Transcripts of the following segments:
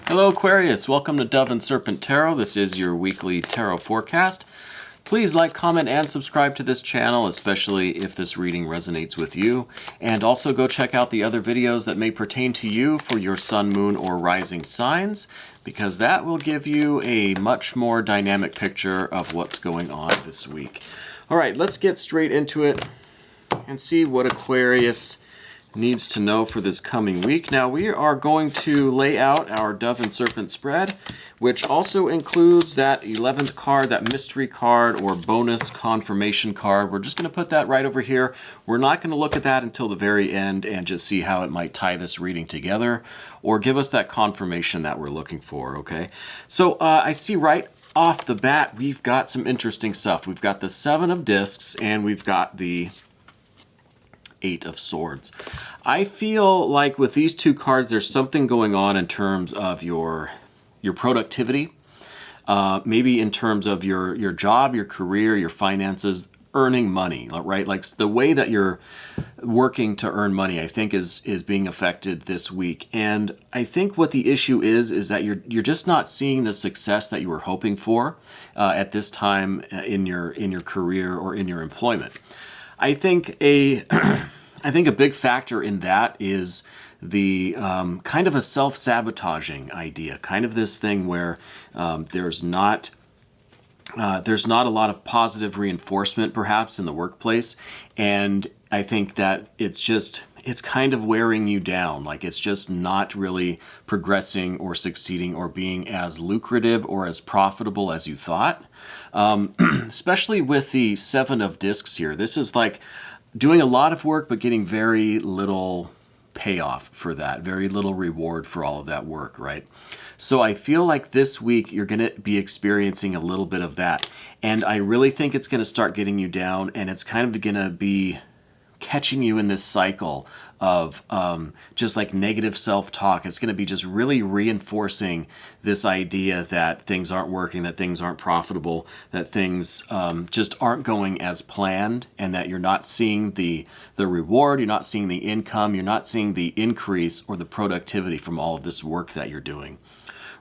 Hello Aquarius, welcome to Dove and Serpent Tarot. This is your weekly tarot forecast. Please like, comment, and subscribe to this channel, especially if this reading resonates with you. And also go check out the other videos that may pertain to you for your sun, moon, or rising signs, because that will give you a much more dynamic picture of what's going on this week. All right, let's get straight into it and see what Aquarius needs to know for this coming week. Now we are going to lay out our Dove and Serpent spread, which also includes that 11th card, that mystery card or bonus confirmation card. We're just going to put that right over here. We're not going to look at that until the very end and just see how it might tie this reading together or give us that confirmation that we're looking for, okay? So I see right off the bat, we've got some interesting stuff. We've got the 7 of Discs and we've got the 8 of Swords. I feel like with these two cards, there's something going on in terms of your productivity, maybe in terms of your job, your career, your finances, earning money, right? Like the way that you're working to earn money, I think is being affected this week. And I think what the issue is that you're just not seeing the success that you were hoping for at this time in your career or in your employment. I think a big factor in that is the kind of a self-sabotaging idea, kind of this thing where there's not a lot of positive reinforcement perhaps in the workplace, and I think that it's kind of wearing you down, like it's just not really progressing or succeeding or being as lucrative or as profitable as you thought. Especially with the 7 of Discs here. This is like doing a lot of work but getting very little payoff for that, very little reward for all of that work, right? So I feel like this week you're going to be experiencing a little bit of that, and I really think it's going to start getting you down, and it's kind of going to be catching you in this cycle of just like negative self-talk. It's going to be just really reinforcing this idea that things aren't working, that things aren't profitable, that things just aren't going as planned, and that you're not seeing the reward, you're not seeing the income, you're not seeing the increase or the productivity from all of this work that you're doing,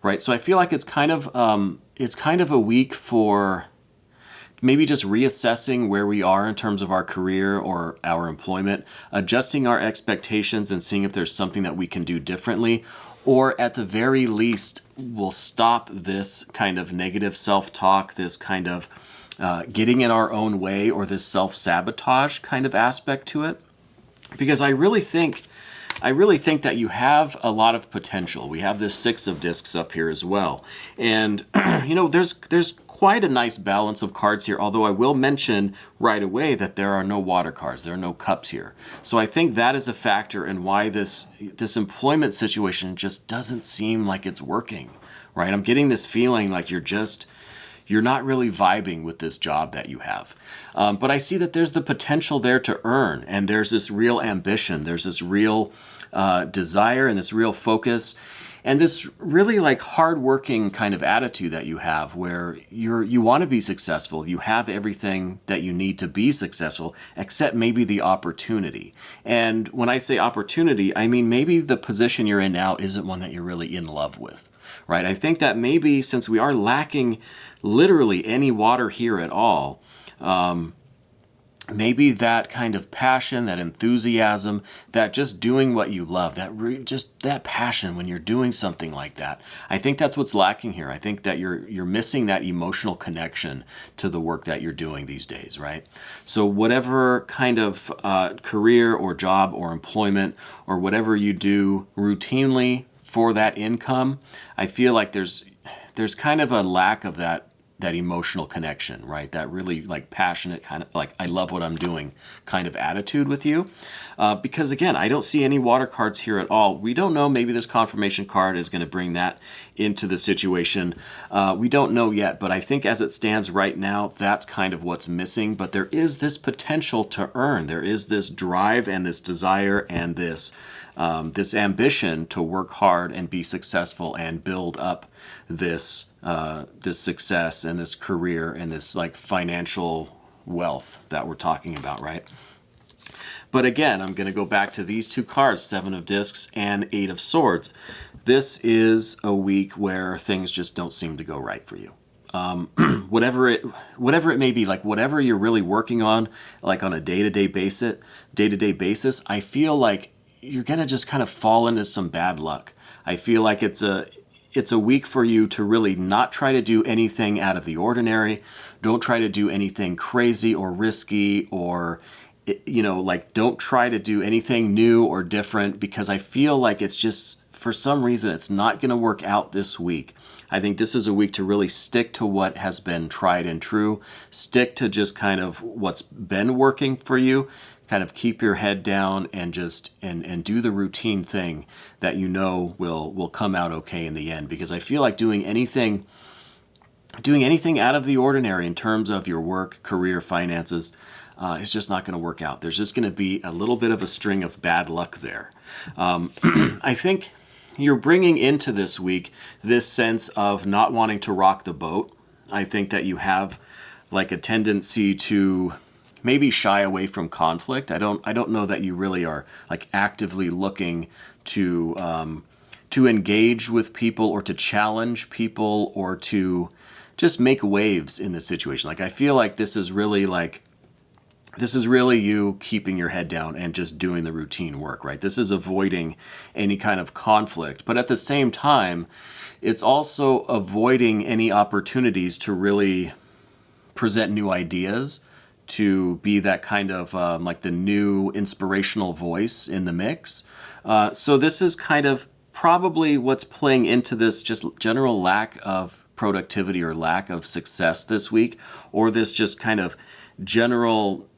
right? So I feel like it's kind of a week for maybe just reassessing where we are in terms of our career or our employment, adjusting our expectations and seeing if there's something that we can do differently, or at the very least, we'll stop this kind of negative self-talk, this kind of getting in our own way, or this self-sabotage kind of aspect to it. Because I really think that you have a lot of potential. We have this 6 of Discs up here as well. And, there's quite a nice balance of cards here, although I will mention right away that there are no water cards, there are no cups here. So I think that is a factor in why this employment situation just doesn't seem like it's working, right? I'm getting this feeling like you're not really vibing with this job that you have. But I see that there's the potential there to earn, and there's this real ambition, there's this real desire and this real focus, and this really like hardworking kind of attitude that you have, where you want to be successful. You have everything that you need to be successful, except maybe the opportunity. And when I say opportunity, I mean maybe the position you're in now isn't one that you're really in love with, right? I think that maybe since we are lacking literally any water here at all, maybe that kind of passion, that enthusiasm, that just doing what you love, that passion when you're doing something like that, I think that's what's lacking here. I think that you're missing that emotional connection to the work that you're doing these days, right? So whatever kind of career or job or employment or whatever you do routinely for that income, I feel like there's kind of a lack of that emotional connection, right? That really like passionate kind of like, I love what I'm doing kind of attitude with you. Because again, I don't see any water cards here at all. We don't know, maybe this confirmation card is going to bring that into the situation. We don't know yet, but I think as it stands right now, that's kind of what's missing. But there is this potential to earn. There is this drive and this desire and this ambition to work hard and be successful and build up this success and this career and this like financial wealth that we're talking about, right? But again, I'm going to go back to these two cards, Seven of Discs and Eight of Swords. This is a week where things just don't seem to go right for you. Whatever it may be, like whatever you're really working on, like on a day-to-day basis, I feel like you're going to just kind of fall into some bad luck. I feel like it's a week for you to really not try to do anything out of the ordinary. Don't try to do anything crazy or risky, or like don't try to do anything new or different, because I feel like it's just, for some reason, it's not going to work out this week. I think this is a week to really stick to what has been tried and true. Stick to just kind of what's been working for you. Kind of keep your head down and just and do the routine thing that you know will come out okay in the end. Because I feel like doing anything out of the ordinary in terms of your work, career, finances, is just not going to work out. There's just going to be a little bit of a string of bad luck there. I think you're bringing into this week this sense of not wanting to rock the boat. I think that you have like a tendency to maybe shy away from conflict. I don't know that you really are like actively looking to engage with people or to challenge people or to just make waves in this situation. Like I feel like this is really you keeping your head down and just doing the routine work, right? This is avoiding any kind of conflict. But at the same time, it's also avoiding any opportunities to really present new ideas, to be that kind of like the new inspirational voice in the mix. So this is kind of probably what's playing into this just general lack of productivity or lack of success this week, or this just kind of general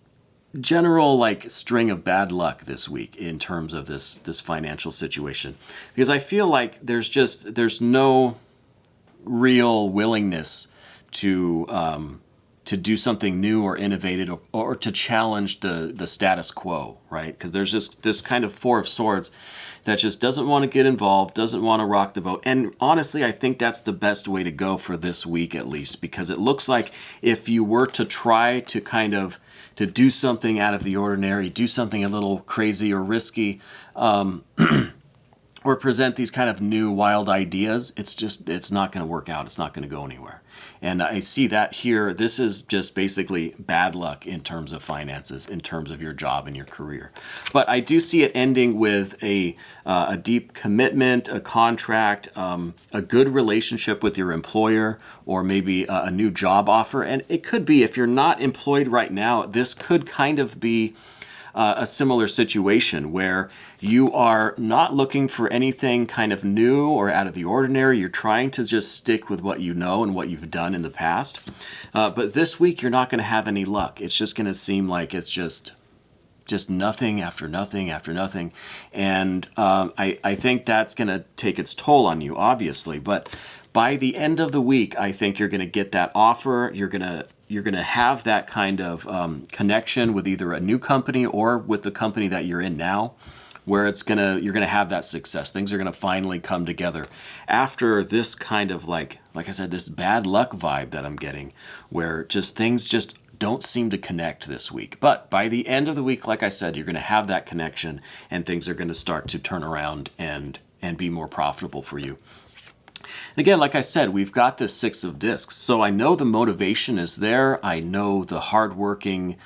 like string of bad luck this week in terms of this financial situation. Because I feel like there's no real willingness to do something new or innovative or to challenge the status quo, right? Because there's just this kind of Four of Swords that just doesn't want to get involved, doesn't want to rock the boat. And honestly, I think that's the best way to go for this week at least, because it looks like if you were to try to kind of to do something out of the ordinary, do something a little crazy or risky, or present these kind of new wild ideas, it's not going to work out. It's not going to go anywhere. And I see that here. This is just basically bad luck in terms of finances, in terms of your job and your career. But I do see it ending with a deep commitment, a contract, a good relationship with your employer, or maybe a new job offer. And it could be, if you're not employed right now, this could kind of be a similar situation where you are not looking for anything kind of new or out of the ordinary. You're trying to just stick with what you know and what you've done in the past. But this week, you're not going to have any luck. It's just going to seem like it's just nothing after nothing after nothing. And I think that's going to take its toll on you, obviously. But by the end of the week, I think you're going to get that offer. You're going to have that kind of connection with either a new company or with the company that you're in now, where you're gonna have that success. Things are gonna finally come together after this kind of like I said, this bad luck vibe that I'm getting, where things just don't seem to connect this week. But by the end of the week, like I said, you're gonna have that connection, and things are gonna start to turn around and be more profitable for you. And again, like I said, we've got this Six of Discs. So I know the motivation is there. I know the hardworking,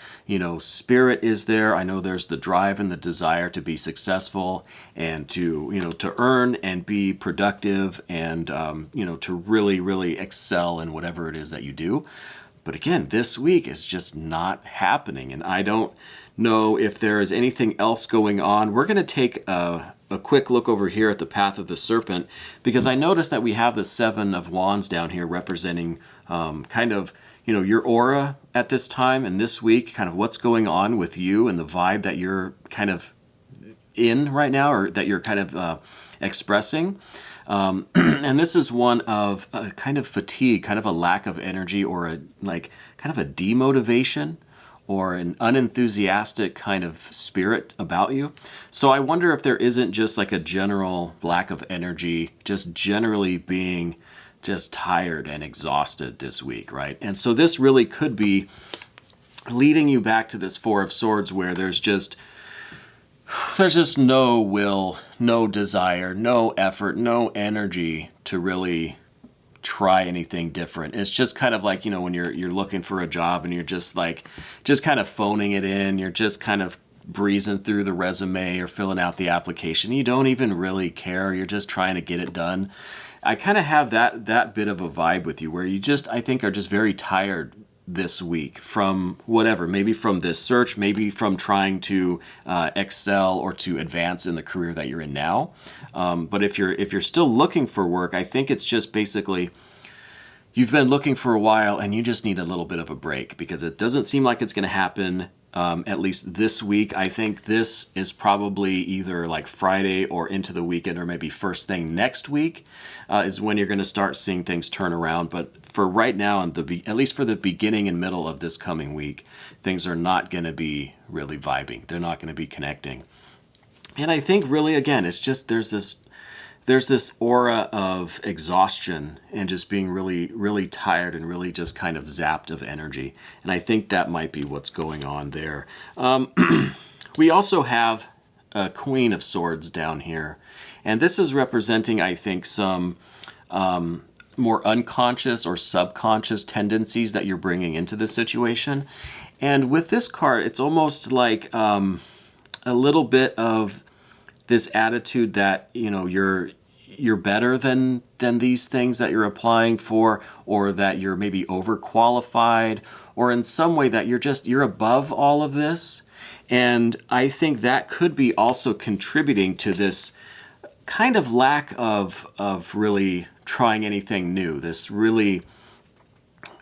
spirit is there. I know there's the drive and the desire to be successful and to earn and be productive and, to really, really excel in whatever it is that you do. But again, this week is just not happening. And I don't know if there is anything else going on. We're going to take a quick look over here at the Path of the Serpent, because I noticed that we have the Seven of Wands down here representing kind of, your aura at this time and this week, kind of what's going on with you and the vibe that you're kind of in right now, or that you're kind of expressing. And this is one of a kind of fatigue, kind of a lack of energy, or kind of a demotivation, or an unenthusiastic kind of spirit about you. So I wonder if there isn't just like a general lack of energy, just generally being just tired and exhausted this week, right? And so this really could be leading you back to this Four of Swords, where there's just there's just no will, no desire, no effort, no energy to really try anything different. It's just kind of like, when you're looking for a job and you're just kind of phoning it in, you're just kind of breezing through the resume or filling out the application. You don't even really care. You're just trying to get it done. I kind of have that bit of a vibe with you where you just, I think, are just very tired this week from whatever, maybe from this search, maybe from trying to excel or to advance in the career that you're in now. But if you're still looking for work, I think it's just basically you've been looking for a while and you just need a little bit of a break because it doesn't seem like it's going to happen. At least this week. I think this is probably either like Friday or into the weekend or maybe first thing next week is when you're going to start seeing things turn around. But for right now, and at least for the beginning and middle of this coming week, things are not going to be really vibing. They're not going to be connecting. And I think really, again, it's just there's this aura of exhaustion and just being really, really tired and really just kind of zapped of energy. And I think that might be what's going on there. We also have a Queen of Swords down here. And this is representing, I think, some more unconscious or subconscious tendencies that you're bringing into this situation. And with this card, it's almost like a little bit of this attitude that you're better than these things that you're applying for, or that you're maybe overqualified, or in some way that you're above all of this. And I think that could be also contributing to this kind of lack of really trying anything new. This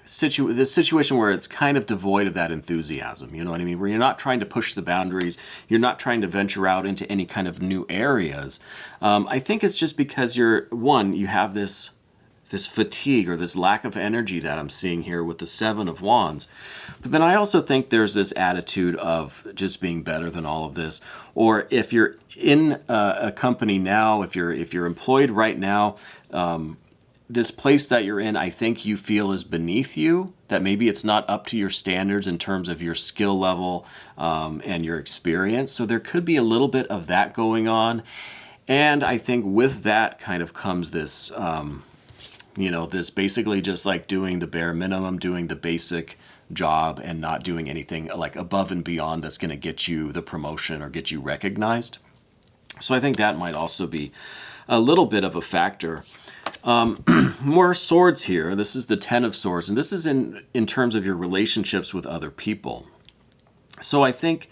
situation where it's kind of devoid of that enthusiasm, you know what I mean? Where you're not trying to push the boundaries, you're not trying to venture out into any kind of new areas. I think it's just because you have this fatigue or this lack of energy that I'm seeing here with the Seven of Wands. But then I also think there's this attitude of just being better than all of this. Or if you're in a company now, if you're employed right now, this place that you're in, I think you feel is beneath you, that maybe it's not up to your standards in terms of your skill level and your experience. So there could be a little bit of that going on. And I think with that kind of comes this, this basically just like doing the bare minimum, doing the basic job and not doing anything like above and beyond that's going to get you the promotion or get you recognized. So I think that might also be a little bit of a factor. More swords here. This is the Ten of Swords, and this is in terms of your relationships with other people. So I think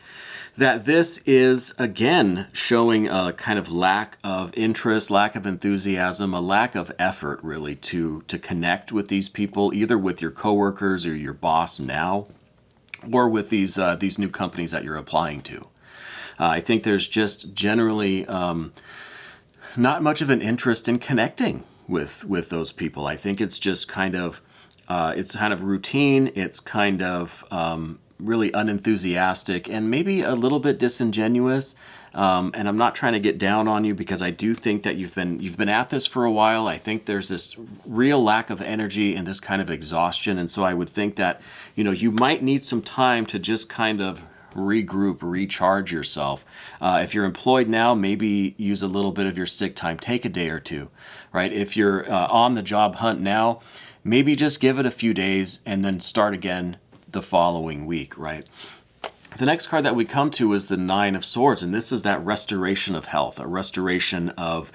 that this is, again, showing a kind of lack of interest, lack of enthusiasm, a lack of effort, really, to connect with these people, either with your coworkers or your boss now, or with these new companies that you're applying to. I think there's just generally not much of an interest in connecting with those people. I think it's just kind of routine. It's kind of really unenthusiastic and maybe a little bit disingenuous. And I'm not trying to get down on you because I do think that you've been at this for a while. I think there's this real lack of energy and this kind of exhaustion. And so I would think that, you might need some time to just kind of regroup, recharge yourself. If you're employed now, maybe use a little bit of your sick time. Take a day or two, right? If you're on the job hunt now, maybe just give it a few days and then start again the following week, right? The next card that we come to is the Nine of Swords, and this is that restoration of health, a restoration of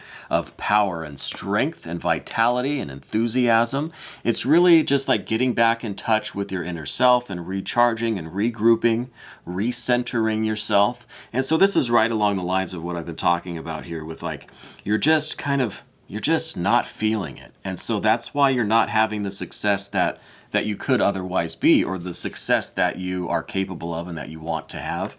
power and strength and vitality and enthusiasm. It's really just like getting back in touch with your inner self and recharging and regrouping, recentering yourself. And so this is right along the lines of what I've been talking about here with like, you're just not feeling it. And so that's why you're not having the success that you could otherwise be, or the success that you are capable of and that you want to have.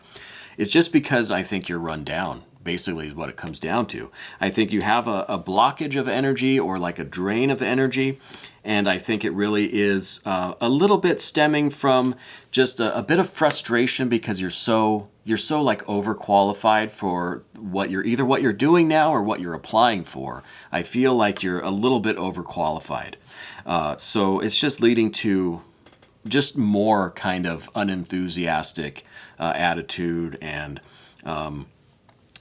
It's just because I think you're run down, basically is what it comes down to. I think you have a blockage of energy or like a drain of energy, and I think it really is a little bit stemming from just a bit of frustration because you're so like overqualified for what you're doing now or what you're applying for. I feel like you're a little bit overqualified. So it's just leading to just more kind of unenthusiastic attitude and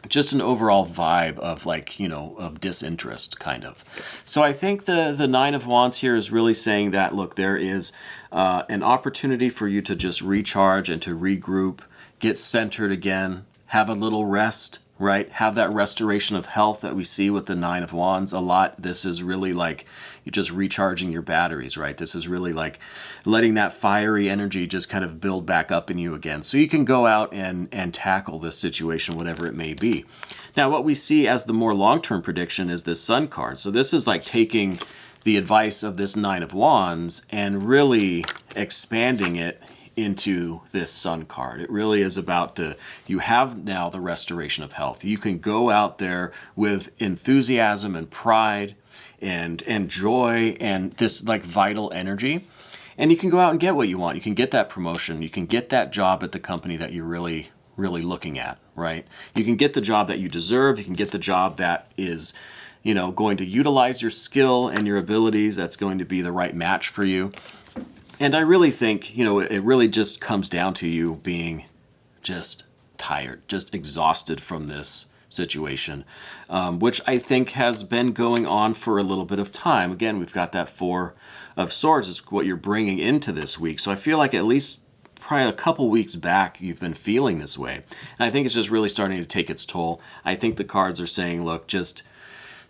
just an overall vibe of like, you know, of disinterest kind of. So I think the Nine of Wands here is really saying that, look, there is an opportunity for you to just recharge and to regroup, get centered again, have a little rest, right? Have that restoration of health that we see with the Nine of Wands a lot. This is really like you're just recharging your batteries, right? This is really like letting that fiery energy just kind of build back up in you again. So you can go out and tackle this situation, whatever it may be. Now, what we see as the more long-term prediction is this Sun card. So this is like taking the advice of this Nine of Wands and really expanding it into this Sun card. It really is about you have now the restoration of health. You can go out there with enthusiasm and pride and joy and this like vital energy, and you can go out and get what you want. You can get that promotion. You can get that job at the company that you're really looking at, right? You can get the job that you deserve. You can get the job that is, you know, going to utilize your skill and your abilities. That's going to be the right match for you. And I really think, you know, it really just comes down to you being just tired, just exhausted from this situation, which I think has been going on for a little bit of time. Again, we've got that Four of Swords is what you're bringing into this week. So I feel like at least probably a couple weeks back, you've been feeling this way. And I think it's just really starting to take its toll. I think the cards are saying, look, just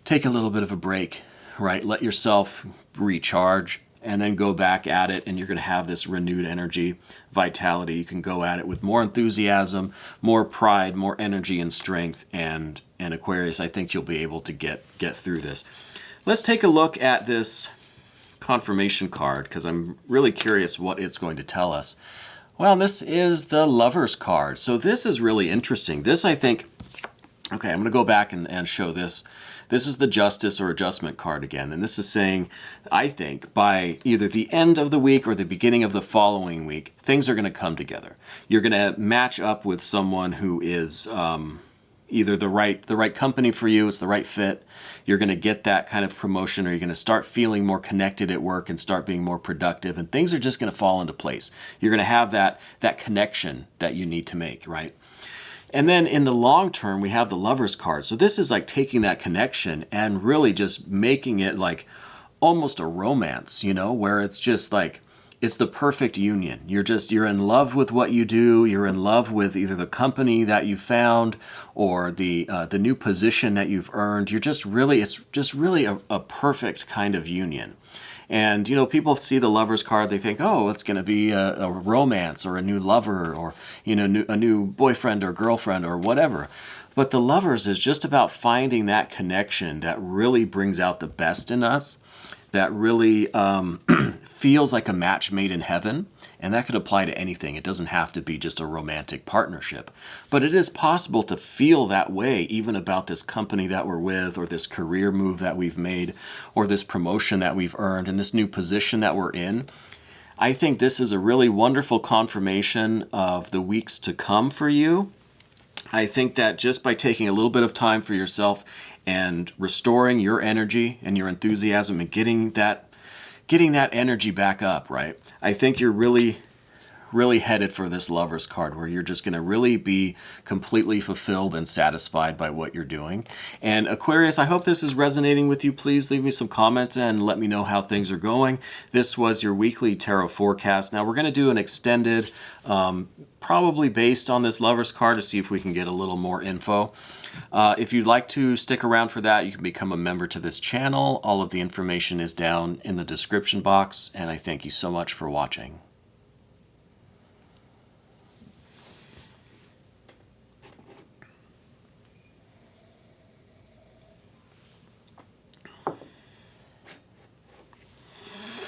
take a little bit of a break, right? Let yourself recharge and then go back at it, and you're going to have this renewed energy, vitality. You can go at it with more enthusiasm, more pride, more energy and strength, and Aquarius, I think you'll be able to get through this. Let's take a look at this confirmation card, because I'm really curious what it's going to tell us. Well, this is the Lovers card. So this is really interesting. This, I think, okay, I'm going to go back and show this. This is the Justice or Adjustment card again, and this is saying, I think, by either the end of the week or the beginning of the following week, things are going to come together. You're going to match up with someone who is either the right company for you, it's the right fit. You're going to get that kind of promotion, or you're going to start feeling more connected at work and start being more productive, and things are just going to fall into place. You're going to have that connection that you need to make, right? And then in the long term, we have the Lovers card. So this is like taking that connection and really just making it like almost a romance, you know, where it's just like, it's the perfect union. You're in love with what you do. You're in love with either the company that you found or the new position that you've earned. It's just really a perfect kind of union. And, you know, people see the Lovers card, they think, oh, it's going to be a romance or a new lover or, you know, a new boyfriend or girlfriend or whatever. But the Lovers is just about finding that connection that really brings out the best in us, that really feels like a match made in heaven. And that could apply to anything. It doesn't have to be just a romantic partnership. But it is possible to feel that way even about this company that we're with, or this career move that we've made, or this promotion that we've earned, and this new position that we're in. I think this is a really wonderful confirmation of the weeks to come for you. I think that just by taking a little bit of time for yourself and restoring your energy and your enthusiasm and getting that energy back up, right? I think you're really headed for this Lovers card, where you're just going to really be completely fulfilled and satisfied by what you're doing. And Aquarius, I hope this is resonating with you. Please leave me some comments and let me know how things are going. This was your weekly tarot forecast. Now we're going to do an extended, probably based on this Lovers card, to see if we can get a little more info. If you'd like to stick around for that, you can become a member to this channel. All of the information is down in the description box, and I thank you so much for watching.